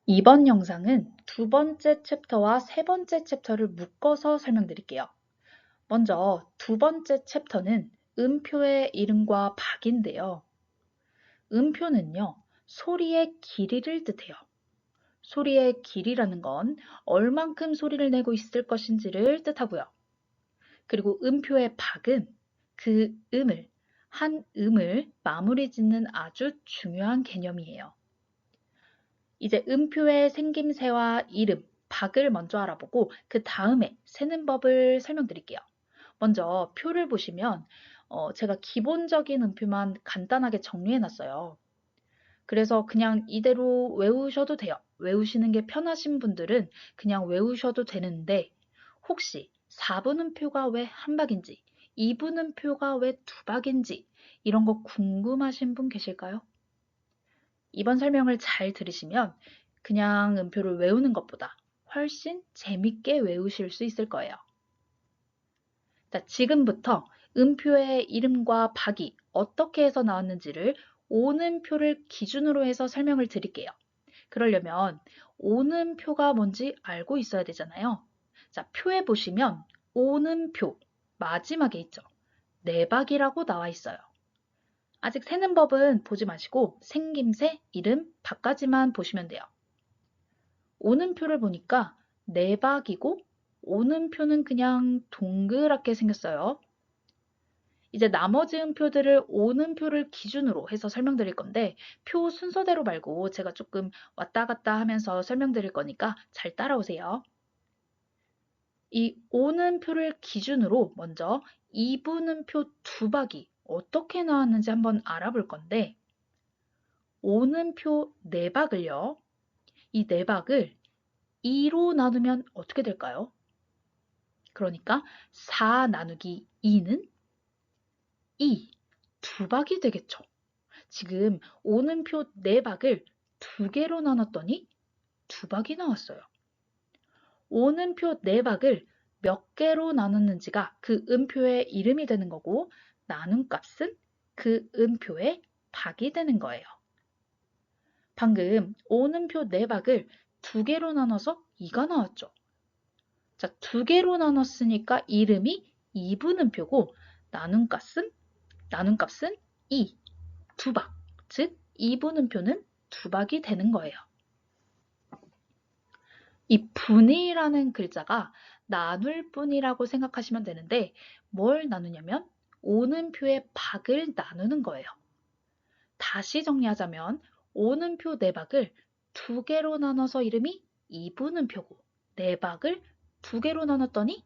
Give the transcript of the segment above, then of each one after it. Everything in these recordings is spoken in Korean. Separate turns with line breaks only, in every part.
이번 영상은 두 번째 챕터와 세 번째 챕터를 묶어서 설명드릴게요. 먼저 두 번째 챕터는 음표의 이름과 박인데요. 음표는요, 소리의 길이를 뜻해요. 소리의 길이라는 건 얼만큼 소리를 내고 있을 것인지를 뜻하고요. 그리고 음표의 박은 그 한 음을 마무리 짓는 아주 중요한 개념이에요. 이제 음표의 생김새와 이름, 박을 먼저 알아보고 그 다음에 세는 법을 설명드릴게요. 먼저 표를 보시면 제가 기본적인 음표만 간단하게 정리해놨어요. 그래서 그냥 이대로 외우셔도 돼요. 외우시는 게 편하신 분들은 그냥 외우셔도 되는데 혹시 4분음표가 왜 한 박인지, 2분음표가 왜 두 박인지 이런 거 궁금하신 분 계실까요? 이번 설명을 잘 들으시면 그냥 음표를 외우는 것보다 훨씬 재밌게 외우실 수 있을 거예요. 자, 지금부터 음표의 이름과 박이 어떻게 해서 나왔는지를 오는표를 기준으로 해서 설명을 드릴게요. 그러려면 오는표가 뭔지 알고 있어야 되잖아요. 자, 표에 보시면 오는표 마지막에 있죠. 네박이라고 나와 있어요. 아직 세는 법은 보지 마시고 생김새, 이름, 박까지만 보시면 돼요. 오는표를 보니까 네박이고 오는표는 그냥 동그랗게 생겼어요. 이제 나머지 음표들을 오는표를 기준으로 해서 설명드릴 건데 표 순서대로 말고 제가 조금 왔다 갔다 하면서 설명드릴 거니까 잘 따라오세요. 이 오는표를 기준으로 먼저 2분음표 두 박이 어떻게 나왔는지 한번 알아볼 건데 오는표 네박을요. 이 네박을 2로 나누면 어떻게 될까요? 그러니까 4 나누기 2는 2, 두 박이 되겠죠. 지금 오는표 네박을 두 개로 나눴더니 두 박이 나왔어요. 오는표 네박을 몇 개로 나눴는지가 그 음표의 이름이 되는 거고 나눈 값은 그 음표의 박이 되는 거예요. 방금 오는표 네박을 두 개로 나눠서 2가 나왔죠. 자, 두 개로 나눴으니까 이름이 2분음표고 나눈 값은 2, 두 박, 즉 2분음표는 두 박이 되는 거예요. 이 분이라는 글자가 나눌 뿐이라고 생각하시면 되는데 뭘 나누냐면 오는표의 박을 나누는 거예요. 다시 정리하자면 오는표 네박을 두 개로 나눠서 이름이 2분음표고 네박을 두 개로 나눴더니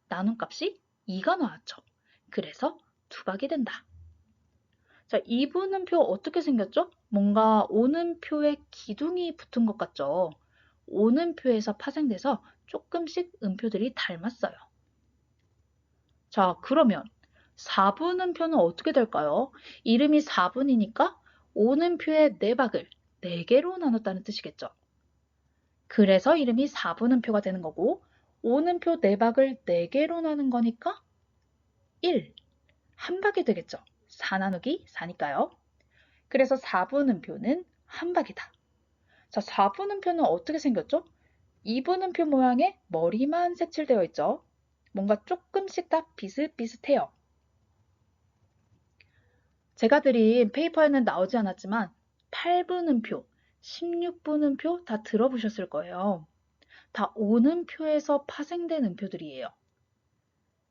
나눈 값이 2가 나왔죠. 그래서 두 박이 된다. 자, 2분음표 어떻게 생겼죠? 뭔가 오는표에 기둥이 붙은 것 같죠? 오는표에서 파생돼서 조금씩 음표들이 닮았어요. 자, 그러면 4분음표는 어떻게 될까요? 이름이 4분이니까 오는표의 네박을 4개로 나눴다는 뜻이겠죠. 그래서 이름이 4분음표가 되는 거고 오는표 네박을 4개로 나눈 거니까 1, 한 박이 되겠죠. 4 나누기 4니까요. 그래서 4분음표는 한 박이다. 자, 4분음표는 어떻게 생겼죠? 2분음표 모양의 머리만 색칠되어 있죠. 뭔가 조금씩 다 비슷비슷해요. 제가 드린 페이퍼에는 나오지 않았지만 8분음표, 16분음표 다 들어보셨을 거예요. 다 오는표에서 파생된 음표들이에요.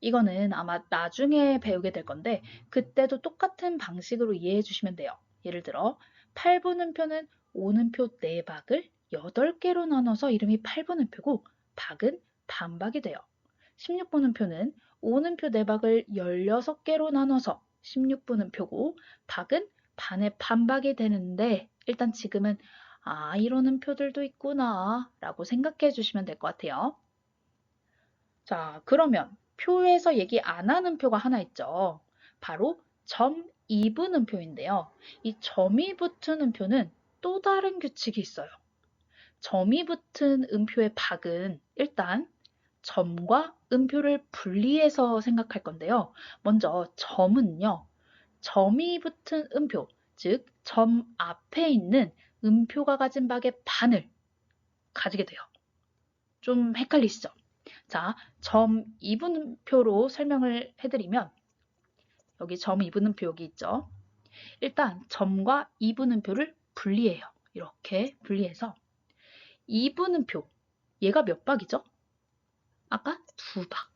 이거는 아마 나중에 배우게 될 건데 그때도 똑같은 방식으로 이해해 주시면 돼요. 예를 들어 8분음표는 오는표 4박을 8개로 나눠서 이름이 8분음표고 박은 반박이 돼요. 16분음표는 오는표 4박을 16개로 나눠서 16분음표고 박은 반의 반박이 되는데 일단 지금은 아, 이러는 표들도 있구나 라고 생각해 주시면 될 것 같아요. 자, 그러면 표에서 얘기 안 하는 표가 하나 있죠. 바로 점 2분음 표인데요. 이 점이 붙은 음표는 또 다른 규칙이 있어요. 점이 붙은 음표의 박은 일단 점과 음표를 분리해서 생각할 건데요. 먼저 점은요. 점이 붙은 음표, 즉 점 앞에 있는 음표가 가진 박의 반을 가지게 돼요. 좀 헷갈리시죠? 자, 점 이분표로 설명을 해드리면 여기 점 이분음표 여기 있죠. 일단 점과 이분음표를 분리해요. 이렇게 분리해서 이분음표 얘가 몇 박이죠? 아까 2박.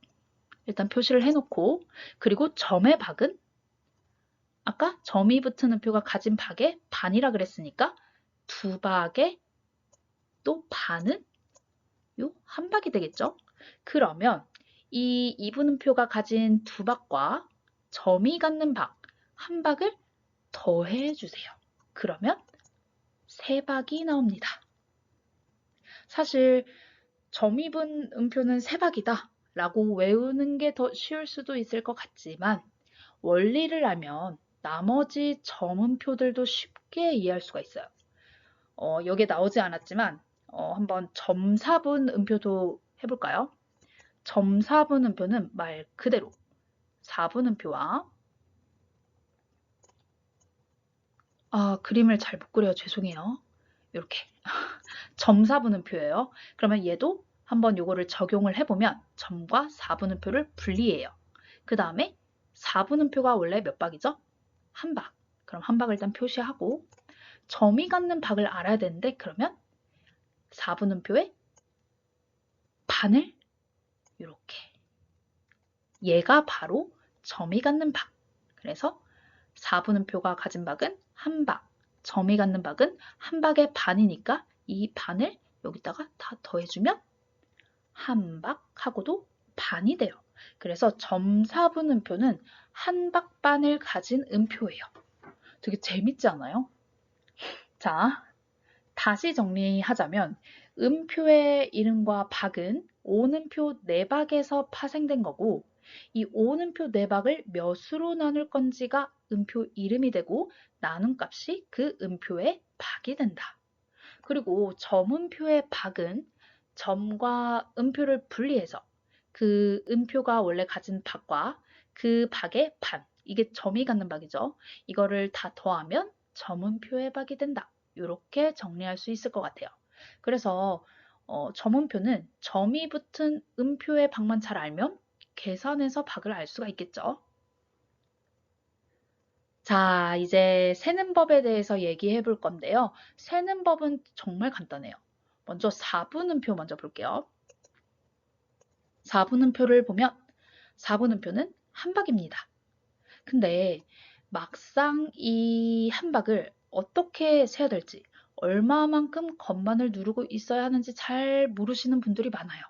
일단 표시를 해놓고 그리고 점의 박은 아까 점이 붙은 표가 가진 박의 반이라 그랬으니까 2박의 또 반은 요 한 박이 되겠죠? 그러면 이 이분음표가 가진 2박과 점이 갖는 박, 한 박을 더해 주세요. 그러면 3박이 나옵니다. 사실 점이분 음표는 3박이다 라고 외우는 게 더 쉬울 수도 있을 것 같지만 원리를 알면 나머지 점음표들도 쉽게 이해할 수가 있어요. 여기에 나오지 않았지만 한번 점사분 음표도 해볼까요? 점사분 음표는 말 그대로 4분 음표와 그림을 잘 못 그려요. 죄송해요. 이렇게 점사분 음표예요. 그러면 얘도 한번 요거를 적용을 해보면 점과 4분 음표를 분리해요. 그 다음에 4분 음표가 원래 몇 박이죠? 한 박. 그럼 한 박을 일단 표시하고 점이 갖는 박을 알아야 되는데 그러면 4분 음표의 반을 이렇게 얘가 바로 점이 갖는 박. 그래서 4분 음표가 가진 박은 한 박, 점이 갖는 박은 한 박의 반이니까 이 반을 여기다가 다 더해주면 한 박하고도 반이 돼요. 그래서 점사분 음표는 한 박 반을 가진 음표예요. 되게 재밌지 않아요? 자, 다시 정리하자면 음표의 이름과 박은 오음표 4박에서 파생된 거고 이 오음표 4박을 몇으로 나눌 건지가 음표 이름이 되고 나눈 값이 그 음표의 박이 된다. 그리고 점음표의 박은 점과 음표를 분리해서 그 음표가 원래 가진 박과 그 박의 반, 이게 점이 갖는 박이죠. 이거를 다 더하면 점음표의 박이 된다. 이렇게 정리할 수 있을 것 같아요. 그래서 점음표는 점이 붙은 음표의 박만 잘 알면 계산해서 박을 알 수가 있겠죠. 자, 이제 세는 법에 대해서 얘기해 볼 건데요. 세는 법은 정말 간단해요. 먼저 4분음표 먼저 볼게요. 4분음표를 보면 4분음표는 한 박입니다. 근데 막상 이 한 박을 어떻게 세야 될지 얼마만큼 건반을 누르고 있어야 하는지 잘 모르시는 분들이 많아요.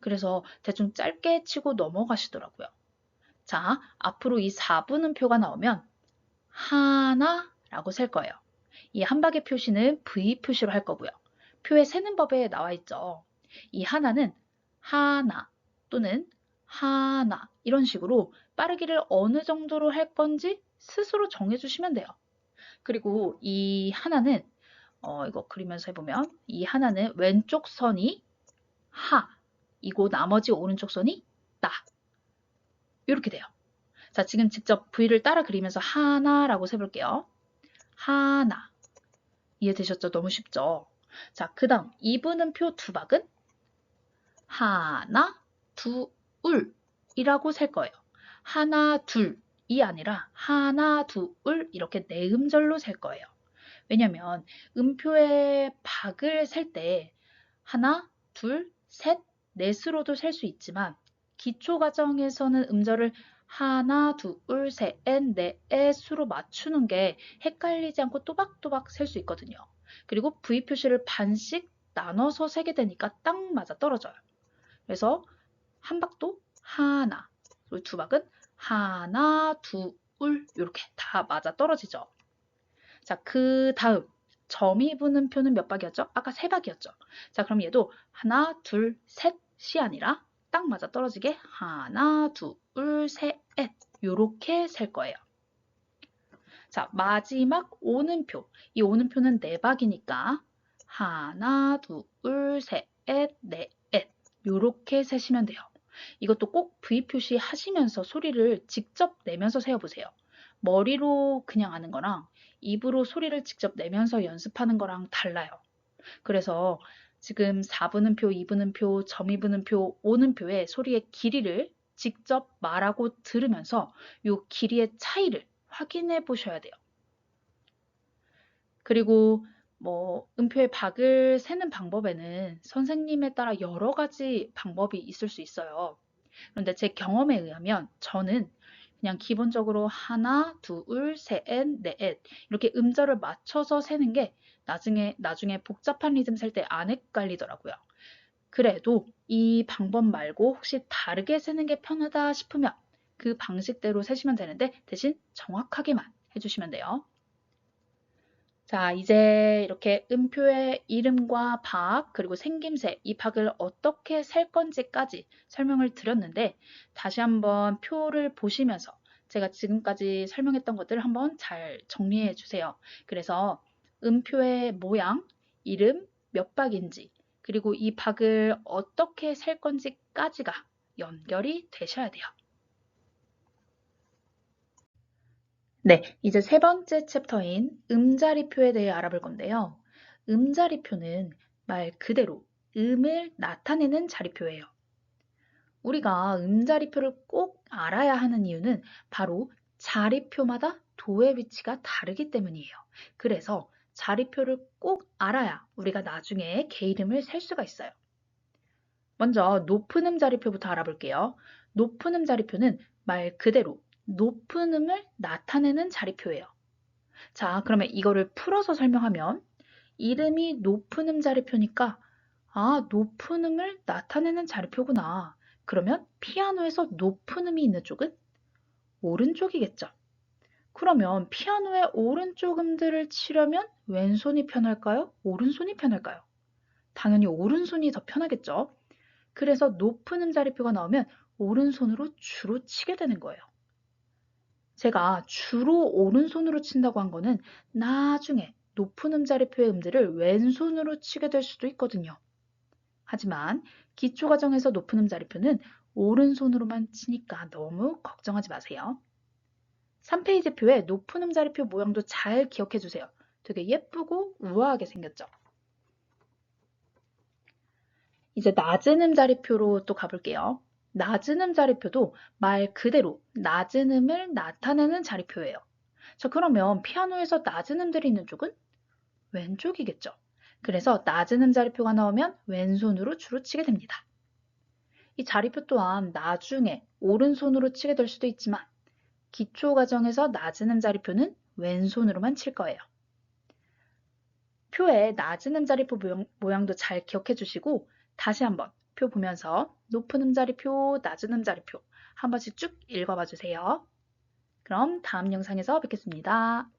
그래서 대충 짧게 치고 넘어가시더라고요. 자, 앞으로 이 4분음표가 나오면 하나라고 셀 거예요. 이 한 박의 표시는 V 표시로 할 거고요. 표의 세는 법에 나와 있죠. 이 하나는 하나 또는 하나 이런 식으로 빠르기를 어느 정도로 할 건지 스스로 정해주시면 돼요. 그리고 이 하나는 이거 그리면서 해보면 이 하나는 왼쪽 선이 하 이고 나머지 오른쪽 선이 따 이렇게 돼요. 자, 지금 직접 V를 따라 그리면서 하나라고 세볼게요. 하나. 이해되셨죠? 너무 쉽죠? 자, 그 다음 이분음표 2박은 하나, 둘이라고 셀 거예요. 하나, 둘이 아니라 하나, 둘 이렇게 네 음절로 셀 거예요. 왜냐면 음표의 박을 셀 때 하나, 둘, 셋, 넷으로도 셀 수 있지만 기초 과정에서는 음절을 하나, 둘, 셋, 넷의 수로 맞추는 게 헷갈리지 않고 또박또박 셀 수 있거든요. 그리고 V 표시를 반씩 나눠서 세게 되니까 딱 맞아 떨어져요. 그래서 한 박도 하나, 그리고 2박은 하나, 둘 이렇게 다 맞아 떨어지죠. 자, 그 다음 점이 붙는 표는 몇 박이었죠? 아까 3박이었죠. 자, 그럼 얘도 하나, 둘, 셋이 아니라 딱 맞아 떨어지게 하나, 둘, 셋 요렇게 셀 거예요. 자, 마지막 오는표. 이 오는표는 4박이니까 하나, 둘, 셋, 넷 요렇게 세시면 돼요. 이것도 꼭 V 표시 하시면서 소리를 직접 내면서 세어보세요. 머리로 그냥 아는 거랑 입으로 소리를 직접 내면서 연습하는 거랑 달라요. 그래서 지금 4분음표, 2분음표, 점이분음표, 오음표의 소리의 길이를 직접 말하고 들으면서 이 길이의 차이를 확인해 보셔야 돼요. 그리고 음표의 박을 세는 방법에는 선생님에 따라 여러 가지 방법이 있을 수 있어요. 그런데 제 경험에 의하면 저는 그냥 기본적으로 하나, 둘, 셋, 넷 이렇게 음절을 맞춰서 세는 게 나중에 복잡한 리듬 셀 때 안 헷갈리더라고요. 그래도 이 방법 말고 혹시 다르게 세는 게 편하다 싶으면 그 방식대로 세시면 되는데 대신 정확하게만 해주시면 돼요. 자, 이제 이렇게 음표의 이름과 박, 그리고 생김새, 이 박을 어떻게 셀 건지까지 설명을 드렸는데 다시 한번 표를 보시면서 제가 지금까지 설명했던 것들을 한번 잘 정리해 주세요. 그래서 음표의 모양, 이름, 몇 박인지, 그리고 이 박을 어떻게 셀 건지까지가 연결이 되셔야 돼요. 네, 이제 세 번째 챕터인 음자리표에 대해 알아볼 건데요. 음자리표는 말 그대로 음을 나타내는 자리표예요. 우리가 음자리표를 꼭 알아야 하는 이유는 바로 자리표마다 도의 위치가 다르기 때문이에요. 그래서 자리표를 꼭 알아야 우리가 나중에 개 이름을 셀 수가 있어요. 먼저 높은 음 자리표부터 알아볼게요. 높은 음 자리표는 말 그대로 높은 음을 나타내는 자리표예요. 자, 그러면 이거를 풀어서 설명하면 이름이 높은 음 자리표니까 높은 음을 나타내는 자리표구나. 그러면 피아노에서 높은 음이 있는 쪽은 오른쪽이겠죠. 그러면 피아노의 오른쪽 음들을 치려면 왼손이 편할까요? 오른손이 편할까요? 당연히 오른손이 더 편하겠죠. 그래서 높은 음 자리표가 나오면 오른손으로 주로 치게 되는 거예요. 제가 주로 오른손으로 친다고 한 거는 나중에 높은 음자리표의 음들을 왼손으로 치게 될 수도 있거든요. 하지만 기초 과정에서 높은 음자리표는 오른손으로만 치니까 너무 걱정하지 마세요. 3페이지 표의 높은 음자리표 모양도 잘 기억해 주세요. 되게 예쁘고 우아하게 생겼죠? 이제 낮은 음자리표로 또 가볼게요. 낮은 음자리표도 말 그대로 낮은 음을 나타내는 자리표예요. 자, 그러면 피아노에서 낮은 음들이 있는 쪽은 왼쪽이겠죠. 그래서 낮은 음 자리표가 나오면 왼손으로 주로 치게 됩니다. 이 자리표 또한 나중에 오른손으로 치게 될 수도 있지만 기초 과정에서 낮은 음 자리표는 왼손으로만 칠 거예요. 표의 낮은 음 자리표 모양도 잘 기억해 주시고 다시 한번 표 보면서 높은 음 자리표, 낮은 음 자리표 한 번씩 쭉 읽어봐 주세요. 그럼 다음 영상에서 뵙겠습니다.